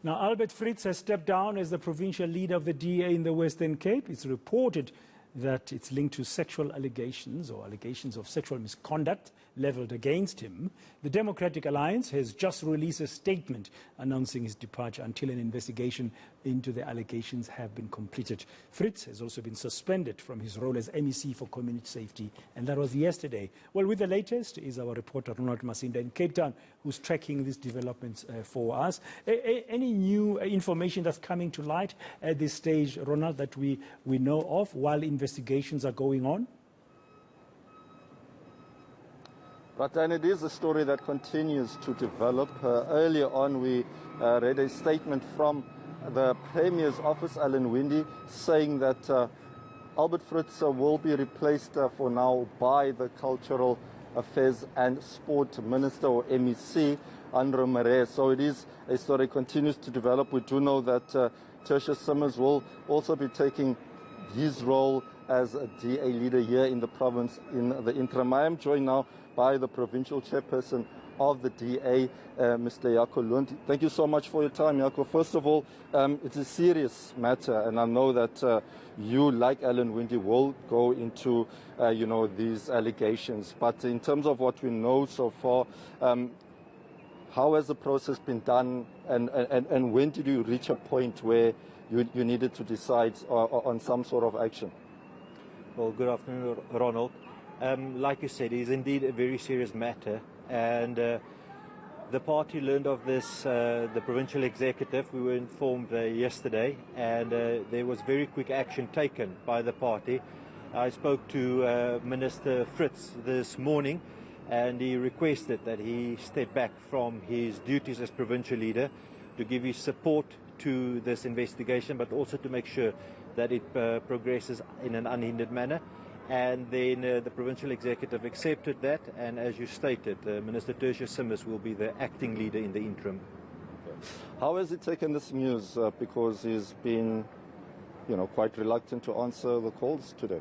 Now, Albert Fritz has stepped down as the provincial leader of the DA in the Western Cape. It's reported that it's linked to sexual allegations or allegations of sexual misconduct leveled against him. The Democratic Alliance has just released a statement announcing his departure until an investigation into the allegations have been completed. Fritz has also been suspended from his role as MEC for Community Safety, and that was yesterday. Well, with the latest is our reporter Ronald Masinda in Cape Town, who's tracking these developments for us. Any new information that's coming to light at this stage, Ronald, that we know of while investigations are going on? But then it is a story that continues to develop. Earlier on, we read a statement from the Premier's office, Alan Winde, saying that Albert Fritz will be replaced for now by the Cultural Affairs and Sport Minister, or MEC, Andre Marais. So it is a story that continues to develop. We do know that Tertius Simmers will also be taking his role as a DA leader here in the province in the interim. I am joined now by the provincial chairperson of the DA, Mr. Jaco Lund. Thank you so much for your time, Jaco. First of all, it's a serious matter, and I know that you, like Alan Winde, will go into, these allegations. But in terms of what we know so far, how has the process been done, and when did you reach a point where you needed to decide on some sort of action? Well, good afternoon, Ronald. Like you said, it is indeed a very serious matter, and the party learned of this, the provincial executive. We were informed yesterday, and there was very quick action taken by the party. I spoke to Minister Fritz this morning, and he requested that he step back from his duties as provincial leader to give his support to this investigation, but also to make sure that it progresses in an unhindered manner. And then the provincial executive accepted that, and as you stated, Minister Tertius Simmers will be the acting leader in the interim. How has he taken this news? Because he's been, quite reluctant to answer the calls today.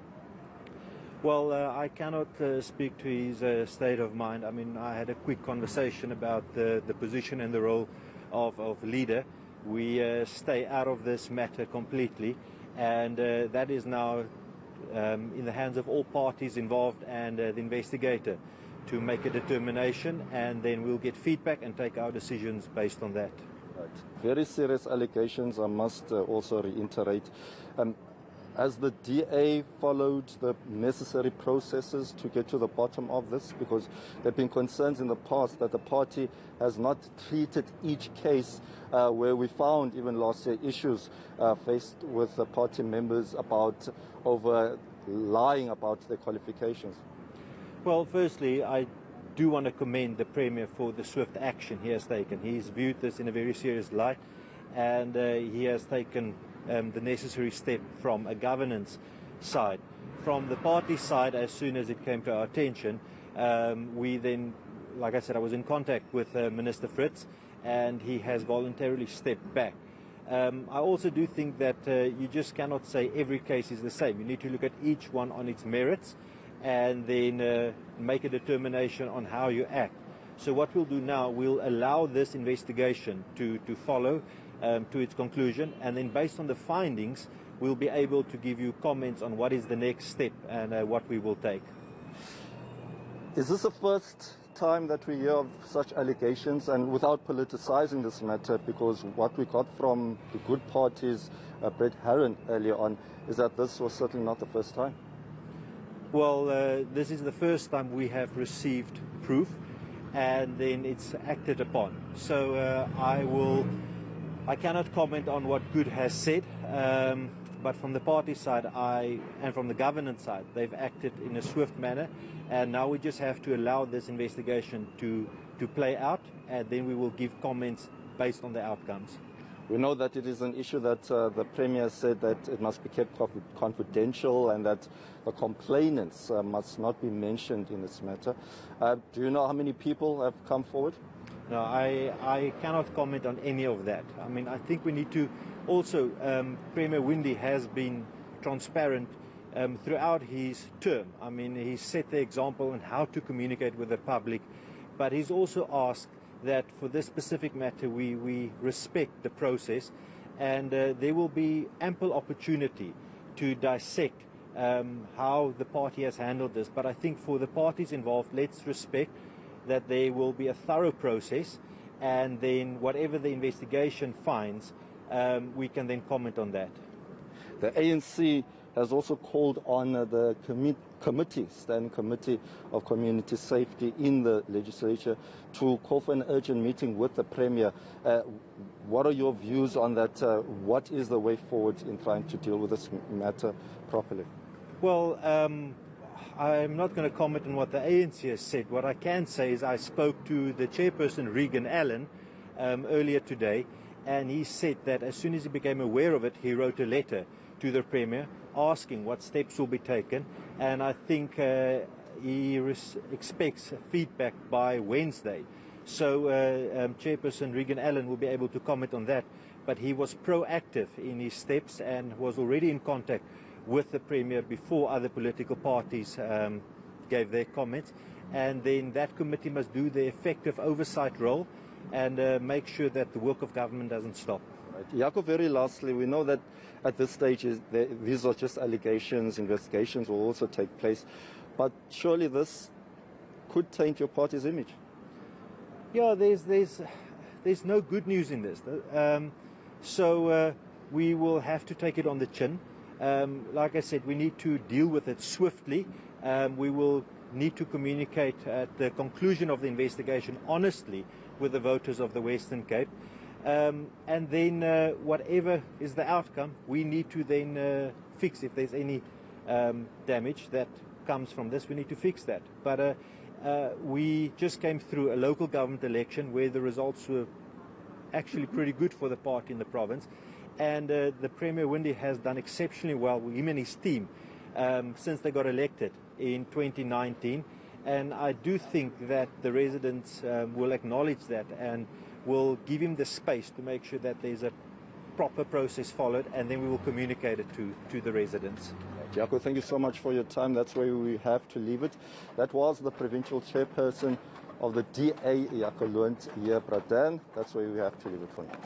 Well, I cannot speak to his state of mind. I mean, I had a quick conversation about the position and the role of leader. We stay out of this matter completely, and that is now in the hands of all parties involved and the investigator to make a determination, and then we'll get feedback and take our decisions based on that. Right. Very serious allegations, I must also reiterate. Has the DA followed the necessary processes to get to the bottom of this? Because there have been concerns in the past that the party has not treated each case where we found even last year issues faced with the party members about lying about their qualifications. Well, firstly, I do want to commend the Premier for the swift action he has taken. He's viewed this in a very serious light, and he has taken the necessary step from a governance side. From the party side, as soon as it came to our attention, we then, like I said, I was in contact with Minister Fritz, and he has voluntarily stepped back. I also do think that you just cannot say every case is the same. You need to look at each one on its merits and then make a determination on how you act. So what we'll do now, we'll allow this investigation to follow to its conclusion, and then based on the findings, we'll be able to give you comments on what is the next step and what we will take. Is this the first time that we hear of such allegations, and without politicizing this matter, because what we got from the good parties, Brett Herron earlier on, is that this was certainly not the first time? Well, this is the first time we have received proof, and then it's acted upon. So I cannot comment on what Good has said, but from the party side and from the governance side, they've acted in a swift manner, and now we just have to allow this investigation to play out, and then we will give comments based on the outcomes. We know that it is an issue that the Premier said that it must be kept confidential and that the complainants must not be mentioned in this matter. Do you know how many people have come forward? No, I cannot comment on any of that. I mean, I think we need to also, Premier Winde has been transparent throughout his term. I mean, he set the example on how to communicate with the public, but he's also asked that for this specific matter we respect the process, and there will be ample opportunity to dissect how the party has handled this. But I think for the parties involved, let's respect that there will be a thorough process, and then whatever the investigation finds, we can then comment on that. The ANC has also called on the Standing Committee of Community Safety in the legislature to call for an urgent meeting with the Premier. What are your views on that? What is the way forward in trying to deal with this matter properly? Well, I'm not going to comment on what the ANC has said. What I can say is I spoke to the chairperson, Regan Allen, earlier today, and he said that as soon as he became aware of it, he wrote a letter to the Premier asking what steps will be taken, and I think he expects feedback by Wednesday. So Chairperson Regan Allen will be able to comment on that, but he was proactive in his steps and was already in contact with the Premier before other political parties gave their comments, and then that committee must do the effective oversight role and make sure that the work of government doesn't stop. Right. Jaco, very lastly, we know that at this stage these are just allegations. Investigations will also take place, but surely this could taint your party's image. Yeah, there's no good news in this, so we will have to take it on the chin. Like I said, we need to deal with it swiftly. We will need to communicate at the conclusion of the investigation honestly with the voters of the Western Cape. And then whatever is the outcome, we need to then fix. If there's any damage that comes from this, we need to fix that. But we just came through a local government election where the results were actually pretty good for the party in the province. And the Premier Windy has done exceptionally well, him and his team, since they got elected in 2019. And I do think that the residents will acknowledge that and will give him the space to make sure that there's a proper process followed, and then we will communicate it to the residents. Jaco, thank you so much for your time. That's where we have to leave it. That was the provincial chairperson of the DA, Jaco Lund, here, Bradan. That's where we have to leave it for now.